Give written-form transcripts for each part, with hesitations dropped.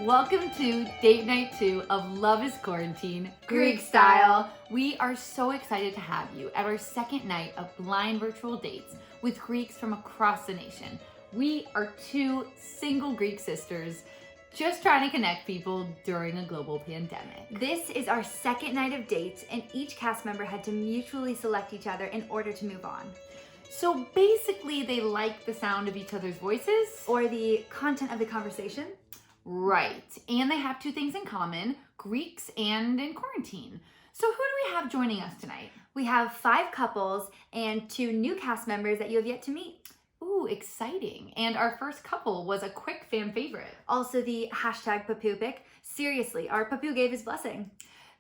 Welcome to date night 2 of Love is Quarantine, Greek style. We are so excited to have you at our second night of blind virtual dates with Greeks from across the nation. We are two single Greek sisters just trying to connect people during a global pandemic. This is our second night of dates, and each cast member had to mutually select each other in order to move on. So basically, they like the sound of each other's voices. Or the content of the conversation. Right, and they have two things in common, Greeks and in quarantine. So who do we have joining us tonight? We have 5 couples and 2 new cast members that you have yet to meet. Ooh, exciting. And our first couple was a quick fan favorite. Also the hashtag Papupic. Seriously, our Papu gave his blessing.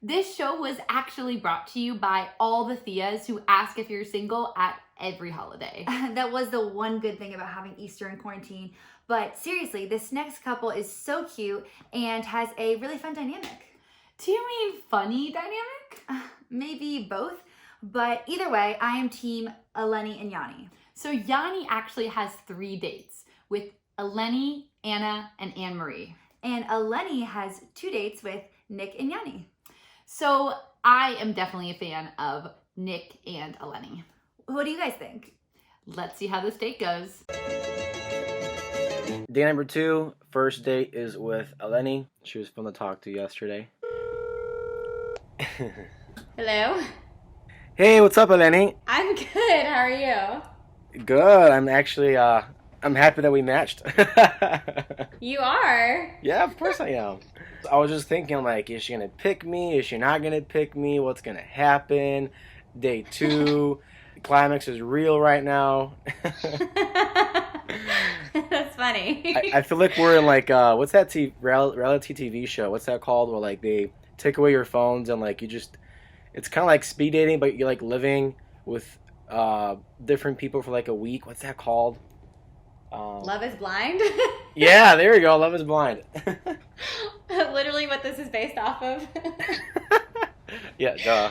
This show was actually brought to you by all the Theas who ask if you're single at every holiday. That was the one good thing about having Easter in quarantine. But seriously, this next couple is so cute and has a really fun dynamic. Do you mean funny dynamic? Maybe both, but either way, I am team Eleni and Yanni. So Yanni actually has 3 dates with Eleni, Anna, and Anne-Marie. And Eleni has 2 dates with Nick and Yanni. So I am definitely a fan of Nick and Eleni. What do you guys think? Let's see how this date goes. Day number 2, first date is with Eleni. She was fun to talk to yesterday. Hello. Hey, what's up, Eleni? I'm good. How are you? Good. I'm actually, I'm happy that we matched. You are? Yeah, of course I am. I was just thinking, like, is she gonna pick me? Is she not gonna pick me? What's gonna happen? Day 2, climax is real right now. That's funny. I feel like we're in, like, what's that reality TV show? What's that called? Where, like, they take away your phones and, like, you just, it's kind of like speed dating, but you're, like, living with different people for, like, a week. What's that called? Love is Blind? Yeah, there you go. Love is Blind. Literally what this is based off of. Yeah, duh.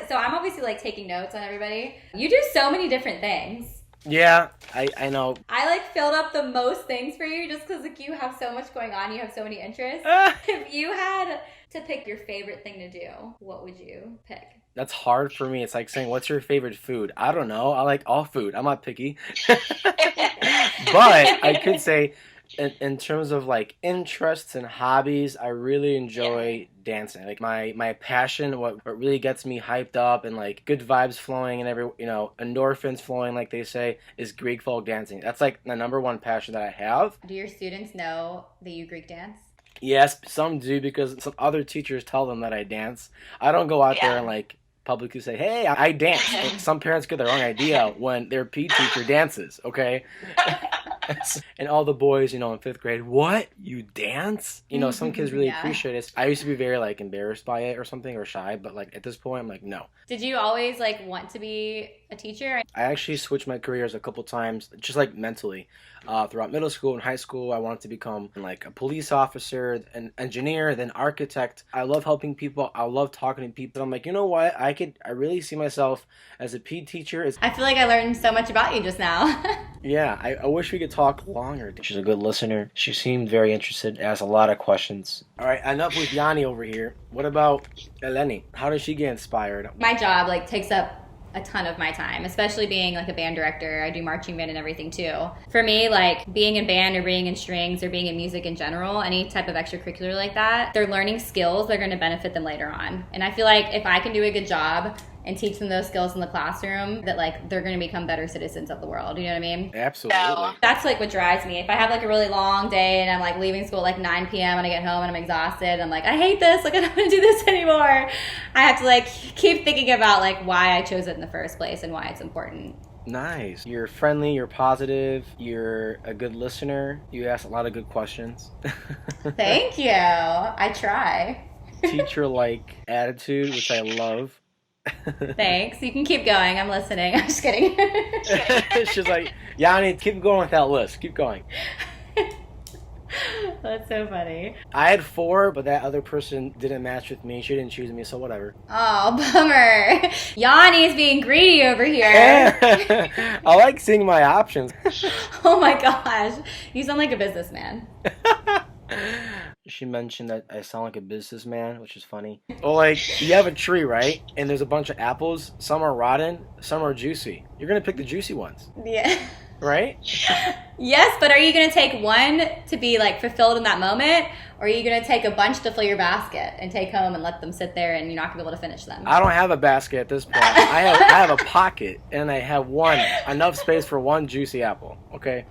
So I'm obviously like taking notes on everybody. You do so many different things. Yeah, I know. I like filled up the most things for you just because like you have so much going on. You have so many interests. If you had to pick your favorite thing to do, what would you pick? That's hard for me. It's like saying, what's your favorite food? I don't know. I like all food. I'm not picky. But I could say, in terms of like interests and hobbies, I really enjoy dancing. Like my passion, what really gets me hyped up and like good vibes flowing and endorphins flowing, like they say, is Greek folk dancing. That's like the number one passion that I have. Do your students know that you Greek dance? Yes, some do because some other teachers tell them that I dance. I don't go out there and like publicly say, hey, I dance. Like, some parents get the wrong idea when their PE teacher dances, okay? And all the boys, in 5th grade, what? You dance? Some kids really appreciate it. I used to be very, like, embarrassed by it or something or shy, but, like, at this point, I'm like, no. Did you always, like, want to be a teacher? I actually switched my careers a couple times, just, like, mentally. Throughout middle school and high school, I wanted to become, like, a police officer, an engineer, then architect. I love helping people. I love talking to people. I'm like, you know what? I really see myself as a PE teacher. I feel like I learned so much about you just now. Yeah, I wish we could talk longer. She's a good listener. She seemed very interested, asked a lot of questions. All right, enough with Yanni over here. What about Eleni? How does she get inspired? My job, like, takes up a ton of my time, especially being, like, a band director. I do marching band and everything, too. For me, like, being in band or being in strings or being in music in general, any type of extracurricular like that, they're learning skills that are going to benefit them later on. And I feel like if I can do a good job and teach them those skills in the classroom, that like they're going to become better citizens of the world. You know what I mean? Absolutely. That's like what drives me. If I have like a really long day and I'm like leaving school at like 9 p.m. and I get home and I'm exhausted and I'm like, I hate this, like I don't want to do this anymore. I have to like keep thinking about like why I chose it in the first place and why it's important. Nice. You're friendly, you're positive, you're a good listener, you ask a lot of good questions. Thank you. I try. Teacher-like attitude, which I love. Thanks. You can keep going. I'm listening. I'm just kidding. She's like, Yanni, keep going with that list. Keep going. That's so funny. I had 4, but that other person didn't match with me. She didn't choose me, so whatever. Oh, bummer. Yanni's being greedy over here. I like seeing my options. Oh my gosh. You sound like a businessman. She mentioned that I sound like a businessman, which is funny. Well, like, you have a tree, right? And there's a bunch of apples. Some are rotten, some are juicy. You're gonna pick the juicy ones, Yeah. right? Yes, but are you going to take one to be like fulfilled in that moment, or are you going to take a bunch to fill your basket and take home and let them sit there and you're not going to be able to finish them? I don't have a basket at this point. I have a pocket, and I have enough space for one juicy apple. Okay.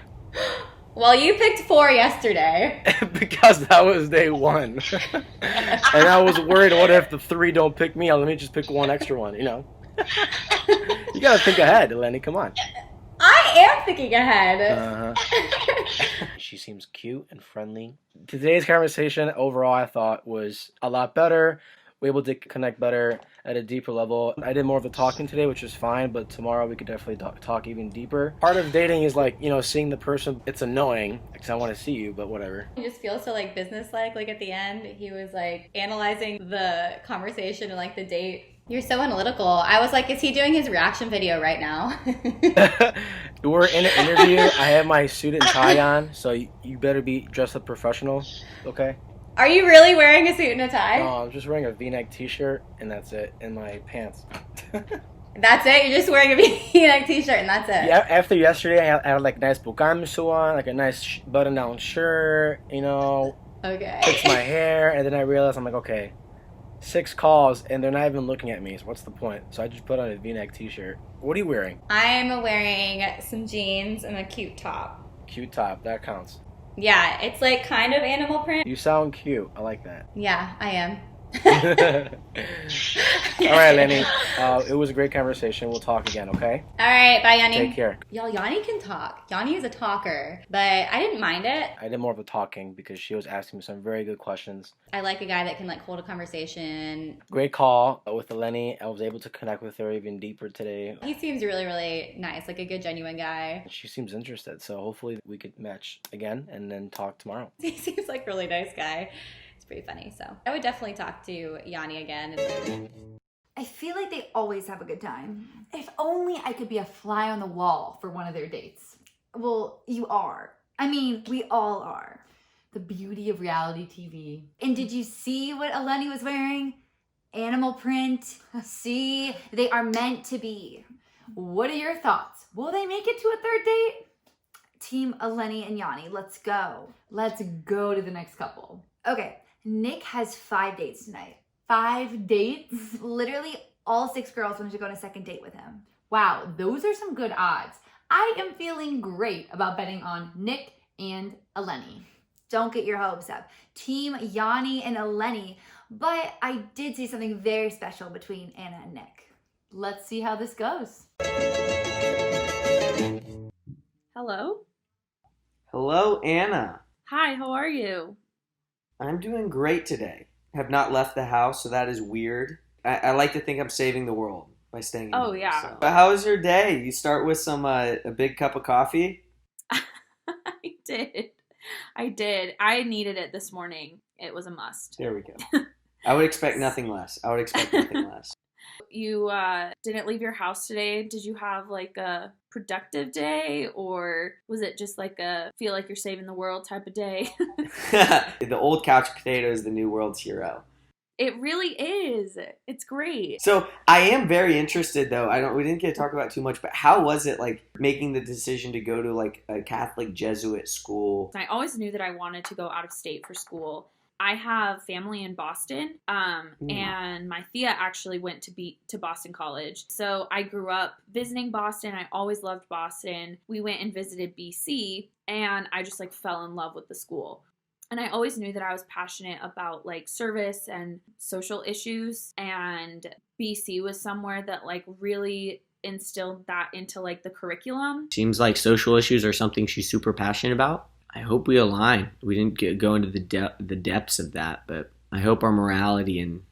Well, you picked 4 yesterday. Because that was day 1. And I was worried, what if the 3 don't pick me? Let me just pick one extra one, you know? You gotta think ahead, Lenny, come on. I am thinking ahead. She seems cute and friendly. Today's conversation overall I thought was a lot better. We were able to connect better at a deeper level. I did more of the talking today, which is fine, but tomorrow we could definitely talk even deeper. Part of dating is like, you know, seeing the person. It's annoying because I want to see you, but whatever. It just feels so like business-like. Like at the end, he was like analyzing the conversation and like the date. You're so analytical. I was like, is he doing his reaction video right now? We're in an interview. I have my suit and tie on, so you better be dressed up professional, okay? Are you really wearing a suit and a tie? No, I'm just wearing a V-neck t-shirt, and that's it, and my pants. That's it? You're just wearing a V-neck t-shirt and that's it? Yeah, after yesterday, I had like nice bukamisu on, like a nice button-down shirt, you know. Okay. Fix my hair, and then I realized, I'm like, okay, 6 calls, and they're not even looking at me, so what's the point? So I just put on a V-neck t-shirt. What are you wearing? I'm wearing some jeans and a cute top. Cute top, that counts. Yeah, it's like kind of animal print. You sound cute. I like that. Yeah, I am. All right, Lenny. It was a great conversation. We'll talk again, okay? All right, bye, Yanni. Take care. Y'all, Yanni can talk. Yanni is a talker, but I didn't mind it. I did more of the talking because she was asking me some very good questions. I like a guy that can like hold a conversation. Great call with Lenny. I was able to connect with her even deeper today. He seems really, really nice, like a good, genuine guy. She seems interested, so hopefully we could match again and then talk tomorrow. He seems like a really nice guy. It's pretty funny, so I would definitely talk to Yanni again. I feel like they always have a good time. If only I could be a fly on the wall for one of their dates. Well, you are. I mean, we all are. The beauty of reality TV. And did you see what Eleni was wearing? Animal print. See, they are meant to be. What are your thoughts? Will they make it to a 3rd date? Team Eleni and Yanni, let's go. Let's go to the next couple. Okay, Nick has 5 dates tonight. 5 dates? Literally all 6 girls wanted to go on a 2nd date with him. Wow, those are some good odds. I am feeling great about betting on Nick and Eleni. Don't get your hopes up. Team Yanni and Eleni, but I did see something very special between Anna and Nick. Let's see how this goes. Hello? Hello, Anna. Hi, how are you? I'm doing great today. Have not left the house, so that is weird. I like to think I'm saving the world by staying in Oh, here, yeah. so. But how was your day? You start with some a big cup of coffee? I did. I needed it this morning. It was a must. There we go. I would expect nothing less. You didn't leave your house today. Did you have like a productive day, or was it just like a feel like you're saving the world type of day? The old couch potato is the new world's hero. It really is. It's great. So I am very interested, though. We didn't get to talk about it too much, but how was it like making the decision to go to like a Catholic Jesuit school? I always knew that I wanted to go out of state for school. I have family in Boston, and my Thea actually went to Boston College. So I grew up visiting Boston. I always loved Boston. We went and visited BC, and I just like fell in love with the school. And I always knew that I was passionate about like service and social issues, and BC was somewhere that like really instilled that into like the curriculum. Seems like social issues are something she's super passionate about. I hope we align. We didn't go into the depths of that, but I hope our morality and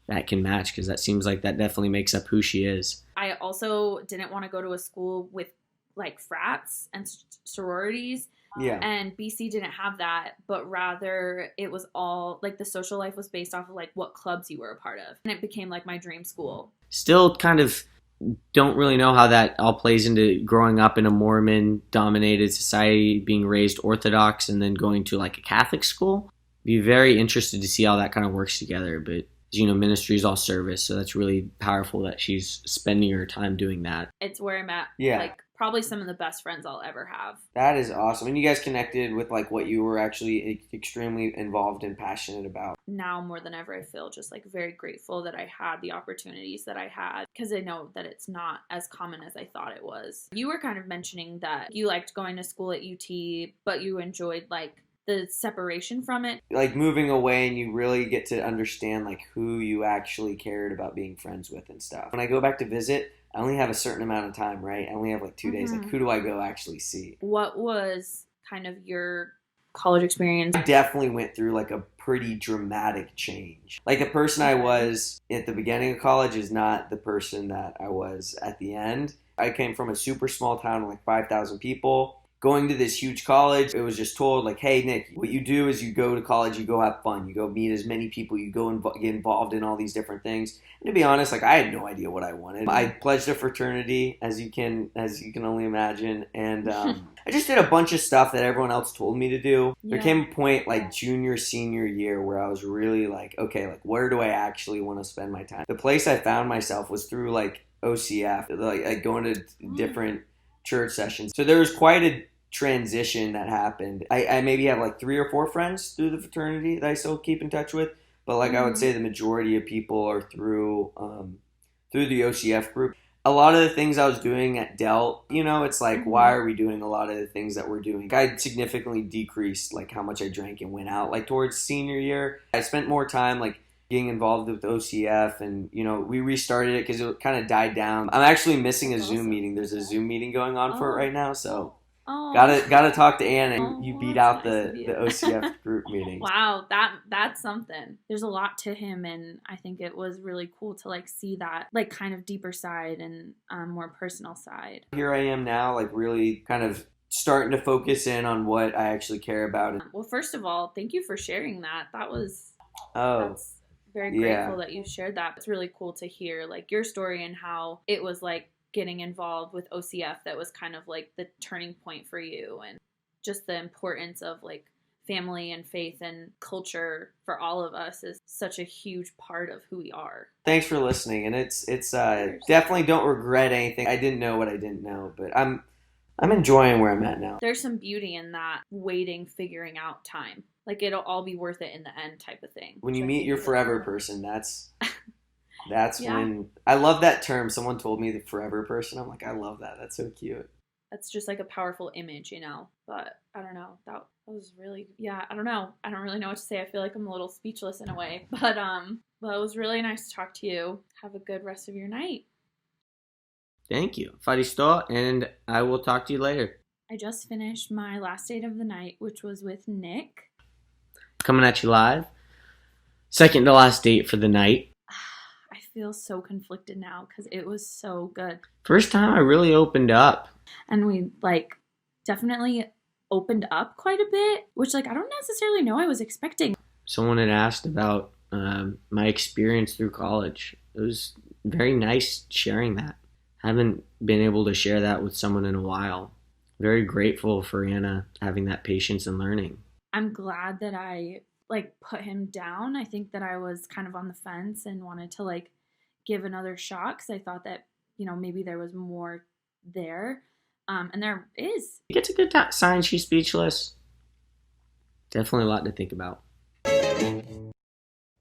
that can match, because that seems like that definitely makes up who she is. I also didn't want to go to a school with like frats and sororities. Yeah. And BC didn't have that, but rather it was all like the social life was based off of like what clubs you were a part of. And it became like my dream school. Still kind of don't really know how that all plays into growing up in a Mormon-dominated society, being raised Orthodox, and then going to like a Catholic school. be very interested to see how that kind of works together. But ministry is all service, so that's really powerful that she's spending her time doing that. It's where I'm at. Yeah. Like, probably some of the best friends I'll ever have. That is awesome. And you guys connected with like what you were actually extremely involved and passionate about. Now more than ever, I feel just like very grateful that I had the opportunities that I had, because I know that it's not as common as I thought it was. You were kind of mentioning that you liked going to school at UT, but you enjoyed like the separation from it. Like moving away, and you really get to understand like who you actually cared about being friends with and stuff. When I go back to visit, I only have a certain amount of time, right? I only have like 2 days. Like, who do I go actually see? What was kind of your college experience? I definitely went through like a pretty dramatic change. Like the person I was at the beginning of college is not the person that I was at the end. I came from a super small town of like 5,000 people. Going to this huge college, it was just told like, hey, Nick, what you do is you go to college, you go have fun, you go meet as many people, you go get involved in all these different things. And to be honest, like I had no idea what I wanted. I pledged a fraternity, as you can only imagine, and I just did a bunch of stuff that everyone else told me to do. There came a point like junior, senior year where I was really like, okay, like where do I actually want to spend my time? The place I found myself was through like OCF, like going to different church sessions. So there was quite a transition that happened. I maybe have like 3 or 4 friends through the fraternity that I still keep in touch with, but like I would say the majority of people are through the OCF group. A lot of the things I was doing at Delt, it's like, why are we doing a lot of the things that we're doing? I significantly decreased like how much I drank and went out. Like towards senior year, I spent more time like getting involved with OCF, and we restarted it because it kind of died down. I'm actually missing a Zoom meeting. There's a Zoom meeting going on for it right now, so gotta talk to Anna, and you beat out the OCF group meeting. Wow, that's something. There's a lot to him, and I think it was really cool to like see that like kind of deeper side and more personal side. Here I am now, like really kind of starting to focus in on what I actually care about. Well, first of all, thank you for sharing that. That's very grateful that you shared that. It's really cool to hear like your story and how it was like getting involved with OCF that was kind of like the turning point for you, and just the importance of like family and faith and culture for all of us is such a huge part of who we are. Thanks for listening, and it's definitely don't regret anything. I didn't know what I didn't know, but I'm enjoying where I'm at now. There's some beauty in that waiting, figuring out time. Like it'll all be worth it in the end type of thing. When you meet your forever person, that's when I love that term. Someone told me the forever person. I'm like, I love that. That's so cute. That's just like a powerful image, but I don't know. That was really, I don't know. I don't really know what to say. I feel like I'm a little speechless in a way, but it was really nice to talk to you. Have a good rest of your night. Thank you. Faristo, and I will talk to you later. I just finished my last date of the night, which was with Nick. Coming at you live. Second to last date for the night. I feel so conflicted now because it was so good. First time I really opened up. And we like definitely opened up quite a bit, which like I don't necessarily know I was expecting. Someone had asked about my experience through college. It was very nice sharing that. Haven't been able to share that with someone in a while. Very grateful for Anna having that patience and learning. I'm glad that I like put him down. I think that I was kind of on the fence and wanted to like give another shot because I thought that, maybe there was more there. And there is. It's a good sign she's speechless. Definitely a lot to think about.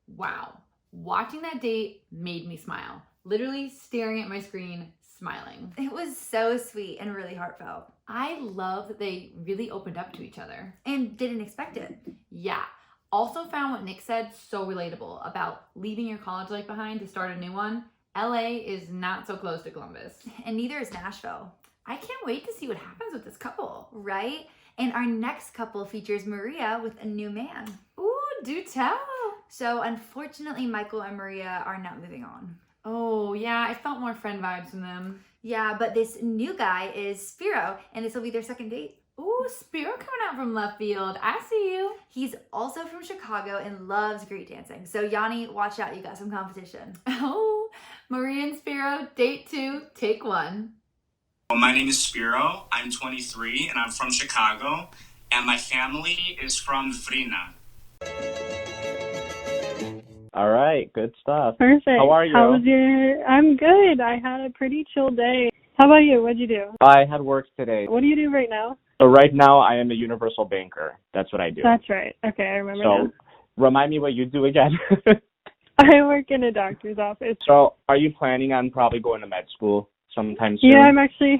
Wow. Watching that date made me smile. Literally staring at my screen, smiling. It was so sweet and really heartfelt. I love that they really opened up to each other. And didn't expect it. Yeah. Also found what Nick said so relatable about leaving your college life behind to start a new one. LA is not so close to Columbus. And neither is Nashville. I can't wait to see what happens with this couple. Right? And our next couple features Maria with a new man. Ooh, do tell. So unfortunately, Michael and Maria are not moving on. Oh, yeah, I felt more friend vibes from them. Yeah, but this new guy is Spiro, and this will be their second date. Ooh, Spiro coming out from left field. I see you. He's also from Chicago and loves Greek dancing. So Yanni, watch out, you got some competition. Oh, Maria and Spiro, date 2, take 1. Well, my name is Spiro. I'm 23 and I'm from Chicago, and my family is from Vrina. All right, good stuff. Perfect. How are you? How was your... I'm good. I had a pretty chill day. How about you? What'd you do? I had work today. What do you do right now? So right now I am a universal banker. That's what I do. That's right. Okay, I remember now. So remind me what you do again. I work in a doctor's office. So are you planning on probably going to med school sometime soon? Yeah,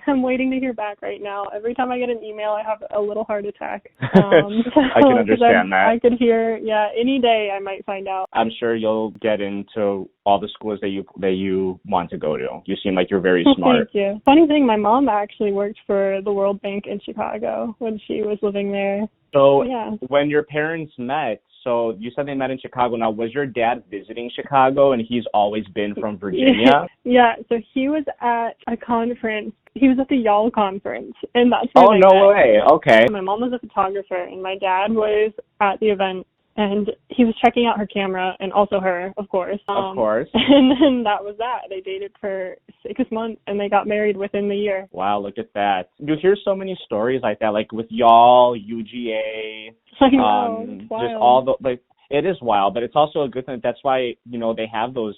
I'm waiting to hear back right now. Every time I get an email, I have a little heart attack. I can understand that. I could hear, any day I might find out. I'm sure you'll get into all the schools that you want to go to. You seem like you're very smart. Thank you. Funny thing, my mom actually worked for the World Bank in Chicago when she was living there. So Yeah. when your parents met, so you said they met in Chicago. Now, was your dad visiting Chicago and he's always been from Virginia? Yeah, so he was at a conference. He was at the Y'all conference, and that's where Oh, they no met. way. Okay. My mom was a photographer, and my dad was at the event, and he was checking out her camera, and also her, of course. Of course. And then that was that. They dated for 6 months, and they got married within the year. Wow, look at that. You hear so many stories like that, like with y'all, UGA, I know, it's wild. just all the, it is wild, but it's also a good thing. That's why, they have those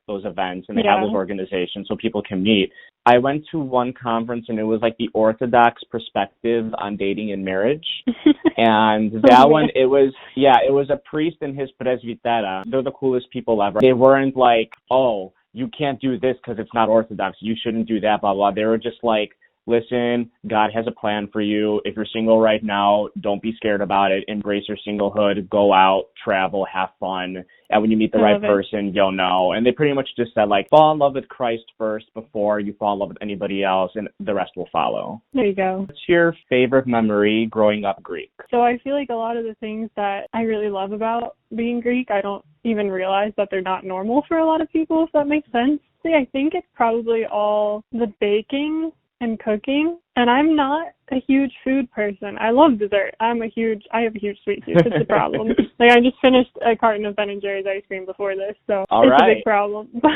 events and they have those organizations so people can meet. I went to one conference and it was like the Orthodox perspective on dating and marriage. And that one, it was a priest and his presbytera. They're the coolest people ever. They weren't like, oh, you can't do this because it's not Orthodox. You shouldn't do that, blah, blah. They were just like, listen, God has a plan for you. If you're single right now, don't be scared about it. Embrace your singlehood. Go out, travel, have fun. And when you meet the right person, you'll know. And they pretty much just said, like, fall in love with Christ first before you fall in love with anybody else, and the rest will follow. There you go. What's your favorite memory growing up Greek? So I feel like a lot of the things that I really love about being Greek, I don't even realize that they're not normal for a lot of people, if that makes sense. See, I think it's probably all the baking and cooking, and I'm not a huge food person. I love dessert. I have a huge sweet tooth. It's a problem. Like, I just finished a carton of Ben and Jerry's ice cream before this, so it's a big problem. But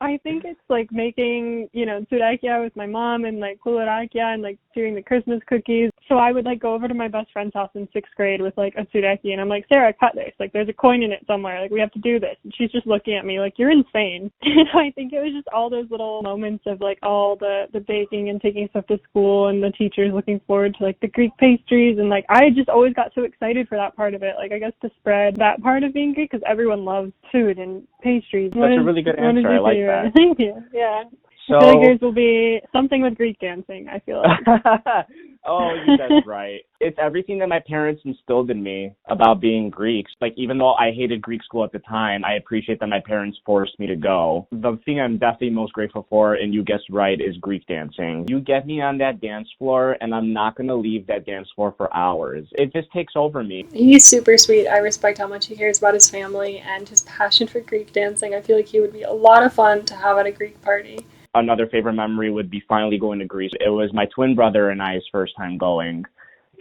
I think it's like making, tsurakia with my mom and like kularakia and like doing the Christmas cookies. So I would like go over to my best friend's house in 6th grade with like a tsuraki, and I'm like, Sarah, cut this. Like, there's a coin in it somewhere. Like, we have to do this. And she's just looking at me like, you're insane. And I think it was just all those little moments of like all the baking and taking stuff to school and the teachers looking forward to like the Greek pastries. And like, I just always got so excited for that part of it. Like, I guess to spread that part of being Greek, because everyone loves food and pastries. That's a really good answer. I like that. Thank you. Yeah. So, I feel like yours will be something with Greek dancing, I feel like. Oh, that's right. It's everything that my parents instilled in me about being Greek. Like, even though I hated Greek school at the time, I appreciate that my parents forced me to go. The thing I'm definitely most grateful for, and you guessed right, is Greek dancing. You get me on that dance floor, and I'm not going to leave that dance floor for hours. It just takes over me. He's super sweet. I respect how much he cares about his family and his passion for Greek dancing. I feel like he would be a lot of fun to have at a Greek party. Another favorite memory would be finally going to Greece. It was my twin brother and I's first time going.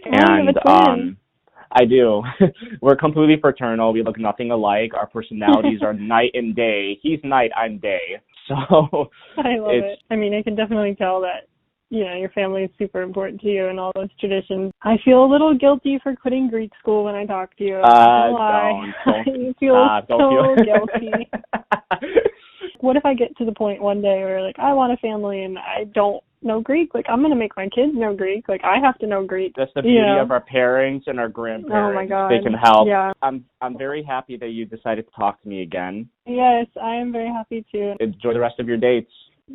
And I do. We're completely fraternal. We look nothing alike. Our personalities are night and day. He's night, I'm day. So I love it. I mean, I can definitely tell that, your family is super important to you and all those traditions. I feel a little guilty for quitting Greek school when I talk to you. Don't I feel so guilty. What if I get to the point one day where, like, I want a family and I don't know Greek? Like, I'm going to make my kids know Greek. Like, I have to know Greek. That's the beauty of our parents and our grandparents. Oh, my God. They can help. Yeah. I'm very happy that you decided to talk to me again. Yes, I am very happy to. Enjoy the rest of your dates.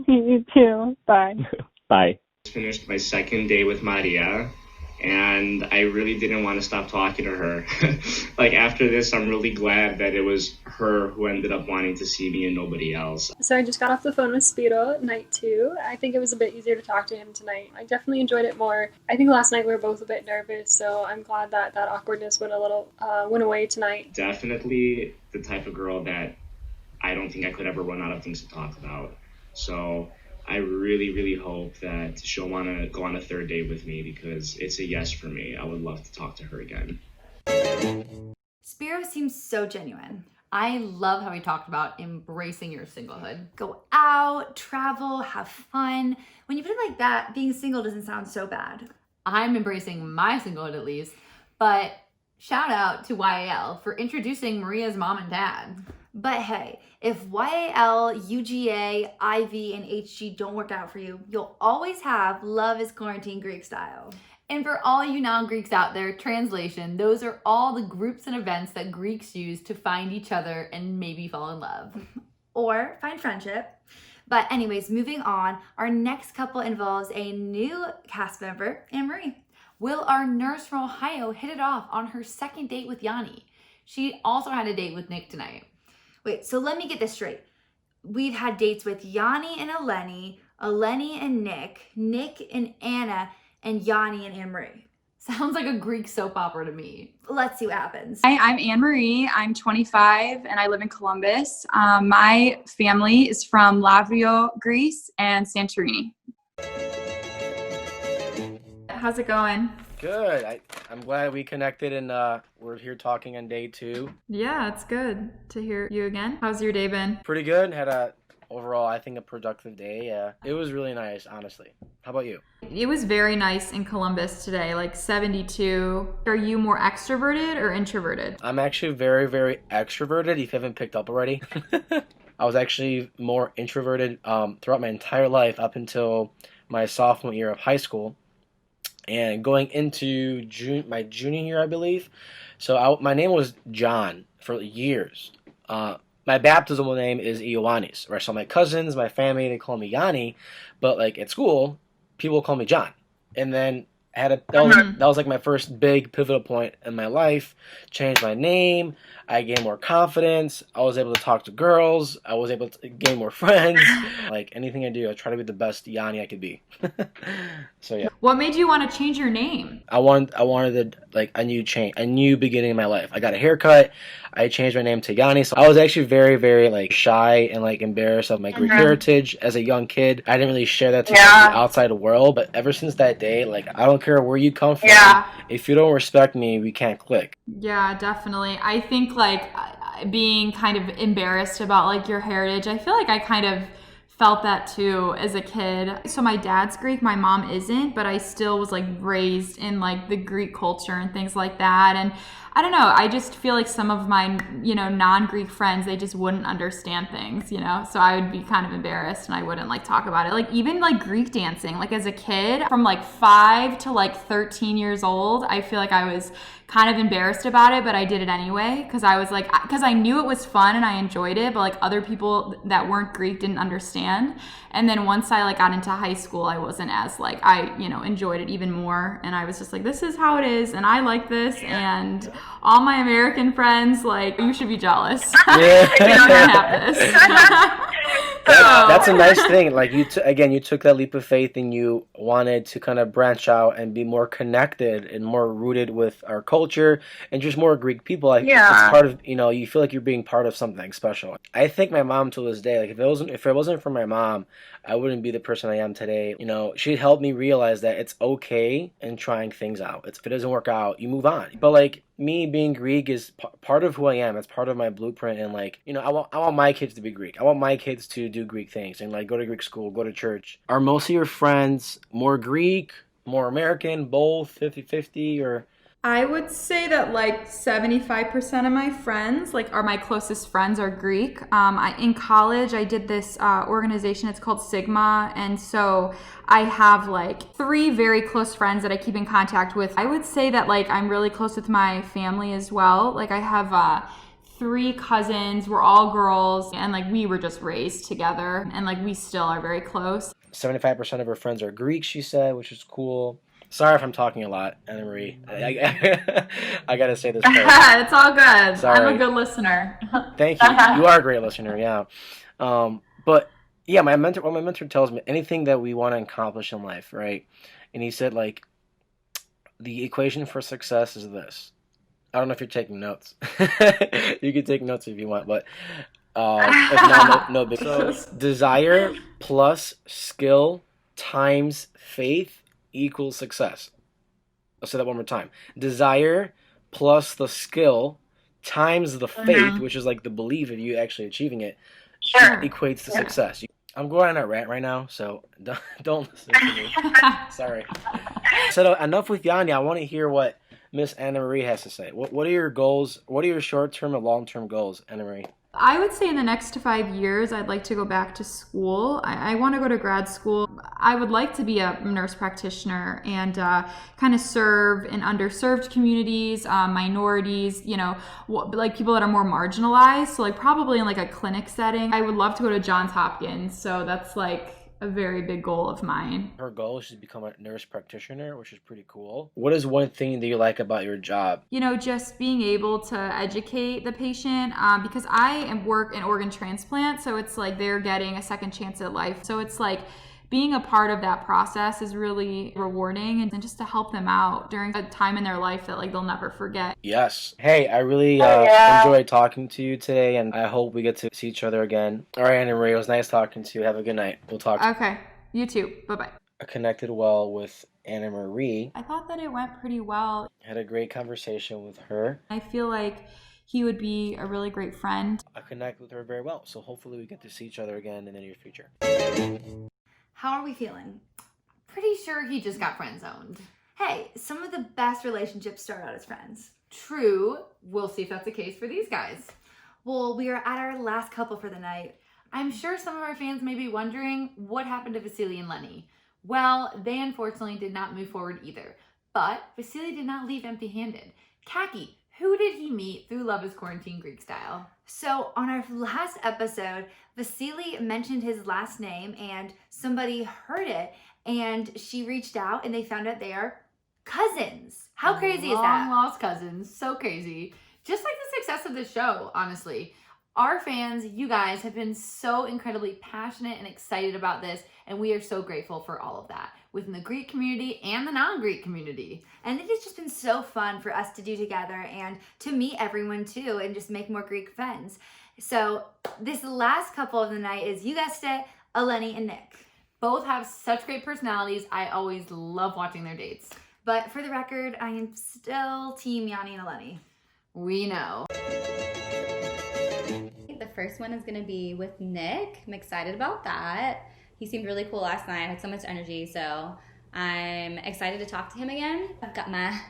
You too. Bye. Bye. Finished my second day with Maria, and I really didn't want to stop talking to her. Like, after this, I'm really glad that it was her who ended up wanting to see me and nobody else. So I just got off the phone with Spiro, night 2. I think it was a bit easier to talk to him tonight. I definitely enjoyed it more. I think last night we were both a bit nervous, so I'm glad that that awkwardness went away tonight. Definitely the type of girl that I don't think I could ever run out of things to talk about. So I really, really hope that she'll want to go on a third date with me, because it's a yes for me. I would love to talk to her again. Spiro seems so genuine. I love how he talked about embracing your singlehood. Go out, travel, have fun. When you put it like that, being single doesn't sound so bad. I'm embracing my singlehood at least, but Shout out to YAL for introducing Maria's mom and dad. But hey, if YAL, UGA, IV, and HG don't work out for you, you'll always have Love is Quarantine Greek Style. And for all you non-Greeks out there, translation, those are all the groups and events that Greeks use to find each other and maybe fall in love. Or find friendship. But anyways, moving on, our next couple involves a new cast member, Anne-Marie. Will our nurse from Ohio hit it off on her second date with Yanni? She also had a date with Nick tonight. Wait, so let me get this straight. We've had dates with Yanni and Eleni, Eleni and Nick, Nick and Anna, and Yanni and Anne-Marie. Sounds like a Greek soap opera to me. Let's see what happens. Hi, I'm Anne-Marie. I'm 25 and I live in Columbus. My family is from Lavrio, Greece, and Santorini. How's it going? Good. I'm glad we connected and we're here talking on day 2. Yeah, it's good to hear you again. How's your day been? Pretty good. Had a overall, I think, a productive day. It was really nice, honestly. How about you? It was very nice in Columbus today, like 72. Are you more extroverted or introverted? I'm actually very, very extroverted, if you haven't picked up already. I was actually more introverted throughout my entire life up until my sophomore year of high school. And going into my junior year, I believe. So my name was John for years. My baptismal name is Ioannis, right? So my cousins, my family, they call me Yanni, but like at school, people call me John. And then that was like my first big pivotal point in my life. Changed my name. I gained more confidence. I was able to talk to girls. I was able to gain more friends. Like anything I do, I try to be the best Yanni I could be. So yeah. What made you want to change your name? I wanted like a new beginning in my life. I got a haircut. I changed my name to Yanni. So I was actually very, very like shy and like embarrassed of my Greek heritage as a young kid. I didn't really share that to the outside world. But ever since that day, like I don't care where you come from. If you don't respect me, we can't click. Yeah, definitely. I think like being kind of embarrassed about like your heritage, I feel like I kind of felt that too as a kid. So my dad's Greek, my mom isn't, but I still was like raised in like the Greek culture and things like that. And I don't know, I just feel like some of my, non-Greek friends, they just wouldn't understand things, so I would be kind of embarrassed and I wouldn't like talk about it. Like even like Greek dancing, like as a kid from like 5 to like 13 years old, I feel like I was kind of embarrassed about it, but I did it anyway because I knew it was fun and I enjoyed it, but like other people that weren't Greek didn't understand. And then once I like got into high school, I wasn't as like I enjoyed it even more, and I was just like, this is how it is and I like this, and all my American friends, like, you should be jealous. Yeah. You don't have this. That's a nice thing. Like you took that leap of faith and you wanted to kind of branch out and be more connected and more rooted with our culture and just more Greek people. Like it's part of, you feel like you're being part of something special. I think my mom to this day, like if it wasn't for my mom, I wouldn't be the person I am today. She'd helped me realize that it's okay in trying things out. If it doesn't work out, you move on. But like me being Greek is part of who I am. It's part of my blueprint. And like, I want my kids to be Greek. I want my kids to do Greek things and like go to Greek school, go to church. Are most of your friends more Greek, more American, both 50-50 or? I would say that like 75% of my friends, like my closest friends, are Greek. In college, I did this organization. It's called Sigma. And so I have like 3 very close friends that I keep in contact with. I would say that like I'm really close with my family as well. Like I have 3 cousins. We're all girls. And like we were just raised together. And like we still are very close. 75% of her friends are Greek, she said, which is cool. Sorry if I'm talking a lot, Anna-Marie. I gotta say this first. It's all good. Sorry. I'm a good listener. Thank you. You are a great listener, yeah. But yeah, my mentor tells me anything that we want to accomplish in life, right? And he said like the equation for success is this. I don't know if you're taking notes. You can take notes if you want, but if not, no big. So desire plus skill times faith equals success. I'll say that one more time. Desire plus the skill times the faith, which is like the belief of you actually achieving it, equates to success. I'm going on a rant right now, so don't listen to me. Sorry. So enough with Yanni. I want to hear what Miss Anna Marie has to say. What are your goals? What are your short-term and long-term goals, Anna Marie? I would say in the next 5 years, I'd like to go back to school. I want to go to grad school. I would like to be a nurse practitioner and kind of serve in underserved communities, minorities, like people that are more marginalized. So like probably in like a clinic setting. I would love to go to Johns Hopkins. So that's like a very big goal of mine. Her goal is to become a nurse practitioner, which is pretty cool. What is one thing that you like about your job? Just being able to educate the patient because I work in organ transplant. So it's like they're getting a second chance at life. So it's like being a part of that process is really rewarding and just to help them out during a time in their life that like they'll never forget. Yes. Hey, I really enjoyed talking to you today, and I hope we get to see each other again. All right, Anna Marie, it was nice talking to you. Have a good night. We'll talk. Okay. You too. Bye-bye. I connected well with Anna Marie. I thought that it went pretty well. Had a great conversation with her. I feel like he would be a really great friend. I connect with her very well, so hopefully we get to see each other again in the near future. How are we feeling? Pretty sure he just got friend zoned. Hey, some of the best relationships start out as friends. True. We'll see if that's the case for these guys. Well, we are at our last couple for the night. I'm sure some of our fans may be wondering what happened to Vasily and Lenny. Well, they unfortunately did not move forward either. But Vasily did not leave empty-handed. Kaki, who did he meet through Love is Quarantine Greek Style? So on our last episode, Vasily mentioned his last name and somebody heard it and she reached out and they found out they are cousins. How crazy is that? Long lost cousins. So crazy. Just like the success of this show, honestly. Our fans, you guys, have been so incredibly passionate and excited about this, and we are so grateful for all of that within the Greek community and the non-Greek community. And it has just been so fun for us to do together and to meet everyone too and just make more Greek friends. So this last couple of the night is, you guessed it, Eleni and Nick. Both have such great personalities. I always love watching their dates. But for the record, I am still Team Yanni and Eleni. We know. The first one is going to be with Nick. I'm excited about that. He seemed really cool last night. I had so much energy, so I'm excited to talk to him again. I've got my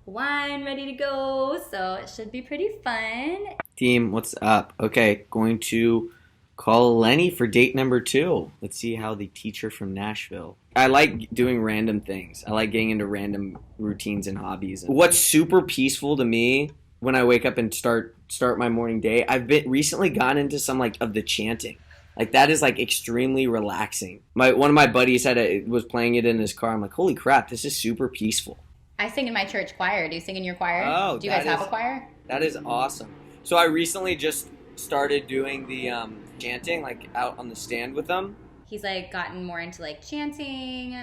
wine ready to go, so it should be pretty fun. Team, what's up? Okay, going to call Lenny for date number 2. Let's see how the teacher from Nashville. I like doing random things. I like getting into random routines and hobbies. What's super peaceful to me when I wake up and start my morning day, I've recently gotten into some of the chanting. That is extremely relaxing. One of my buddies was playing it in his car. I'm like, holy crap, this is super peaceful. I sing in my church choir. Do you sing in your choir? Oh, do you guys have a choir? That is awesome. So I recently just started doing the chanting out on the stand with them. He's gotten more into chanting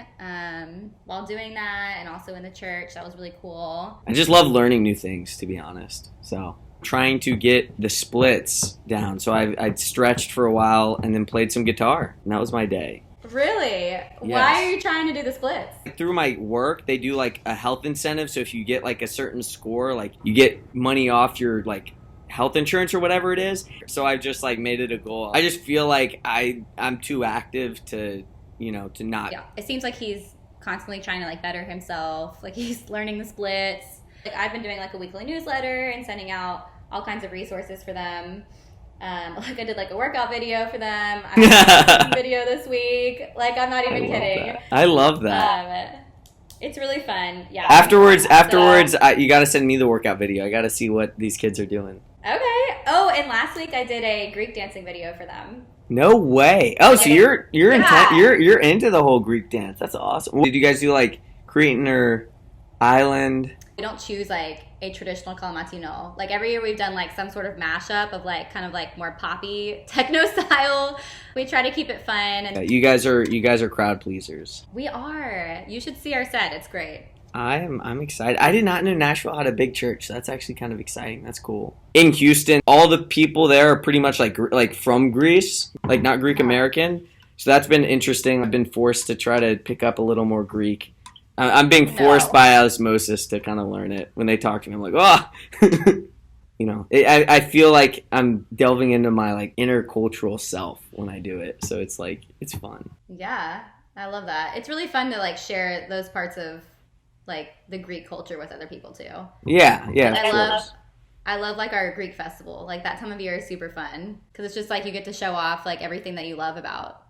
while doing that, and also in the church. That was really cool. I just love learning new things, to be honest. So trying to get the splits down. So I stretched for a while and then played some guitar, and that was my day. Really? Yes. Why are you trying to do the splits? Through my work, they do a health incentive. So if you get a certain score, you get money off your health insurance or whatever it is. So I've just made it a goal. I just feel I'm too active to not. Yeah, it seems like he's constantly trying to better himself. He's learning the splits. I've been doing a weekly newsletter and sending out all kinds of resources for them. I did a workout video for them. I did a video this week. I'm not even kidding. I love that. It's really fun. Yeah. Afterwards, you got to send me the workout video. I got to see what these kids are doing. Okay. Oh, and last week I did a Greek dancing video for them. No way. Oh, so you're into the whole Greek dance. That's awesome. Did you guys do Cretan or Island? We don't choose a traditional Kalamatino. Every year we've done some sort of mashup of kind of more poppy techno style. We try to keep it fun. And you guys are crowd pleasers. We are. You should see our set. It's great. I'm excited. I did not know Nashville had a big church. So that's actually kind of exciting. That's cool. In Houston, all the people there are pretty much from Greece, not Greek American. So that's been interesting. I've been forced to try to pick up a little more Greek. I'm being forced by osmosis to kind of learn it. When they talk to me, I'm like, oh, I feel like I'm delving into my intercultural self when I do it. So it's it's fun. Yeah, I love that. It's really fun to share those parts of like the Greek culture with other people too. Yeah, I love like our Greek festival. Like that time of year is super fun because it's just like you get to show off like everything that you love about.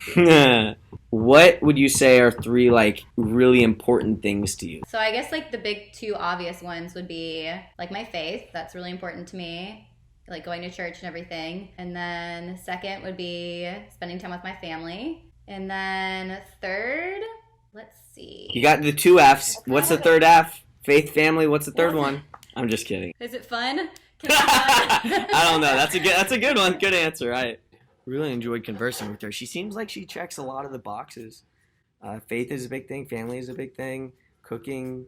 What would you say are 3 like really important things to you? So I guess like the big 2 obvious ones would be like my faith. That's really important to me. Like going to church and everything. And then the second would be spending time with my family. And then third, let's see. You got the 2 F's. What's the third F? Faith, family. What's the third one? I'm just kidding. Is it fun? I don't know. That's a good one. Good answer. I really enjoyed conversing with her. She seems like she checks a lot of the boxes. Faith is a big thing. Family is a big thing. Cooking.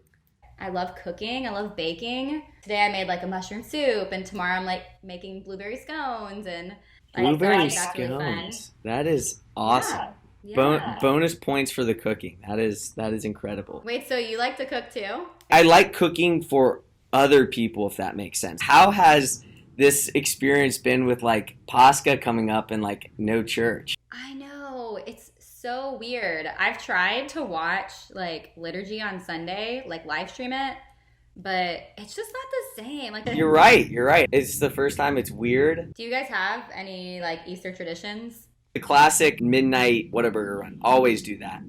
I love cooking. I love baking. Today I made like a mushroom soup, and tomorrow I'm like making blueberry scones and blueberry that's really fun. scones. That is awesome. Yeah. Bonus points for the cooking. That is incredible. Wait, so you like to cook too? I like cooking for other people, if that makes sense. How has this experience been with like Pascha coming up and like no church? I know, it's so weird. I've tried to watch like liturgy on Sunday, like live stream it, but it's just not the same. Like You're right. It's the first time. It's weird. Do you guys have any like Easter traditions? The classic midnight Whataburger run. Always do that.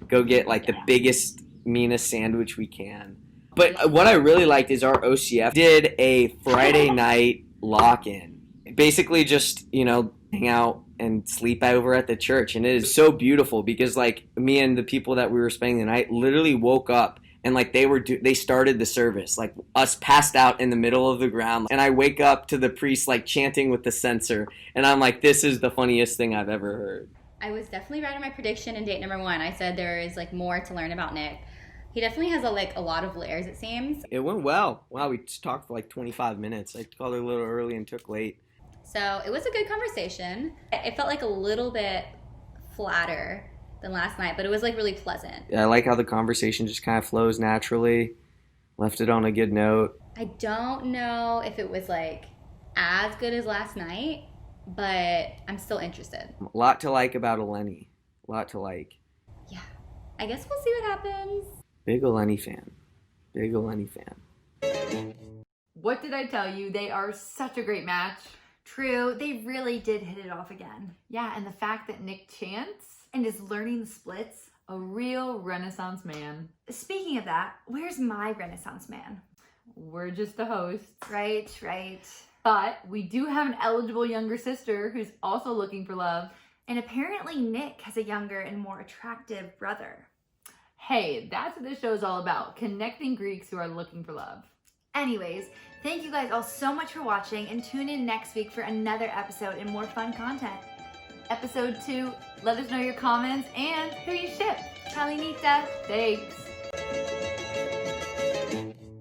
Go get like the biggest, meanest sandwich we can. But what I really liked is our OCF did a Friday night lock-in. Basically just, hang out and sleep over at the church. And it is so beautiful because like me and the people that we were spending the night literally woke up and like they started the service, like us passed out in the middle of the ground. And I wake up to the priest like chanting with the censer. And I'm like, this is the funniest thing I've ever heard. I was definitely right on my prediction in date number 1. I said there is like more to learn about Nick. He definitely has a lot of layers, it seems. It went well. Wow, we just talked for like 25 minutes. I called her a little early and took late. So it was a good conversation. It felt like a little bit flatter than last night, but it was like really pleasant. I like how the conversation just kind of flows naturally. Left it on a good note. I don't know if it was like as good as last night, but I'm still interested. A lot to like about Eleni. A lot to like. Yeah. I guess we'll see what happens. Big Eleni fan. What did I tell you? They are such a great match. True, they really did hit it off again. Yeah, and the fact that Nick chants And is learning the splits. a real Renaissance man. Speaking of that, where's my Renaissance man? We're just the hosts. Right. But we do have an eligible younger sister who's also looking for love. And apparently Nick has a younger and more attractive brother. Hey, that's what this show is all about, connecting Greeks who are looking for love. Anyways, thank you guys all so much for watching, and tune in next week for another episode and more fun content. Episode 2, let us know your comments and who you ship. Kalinita. Thanks.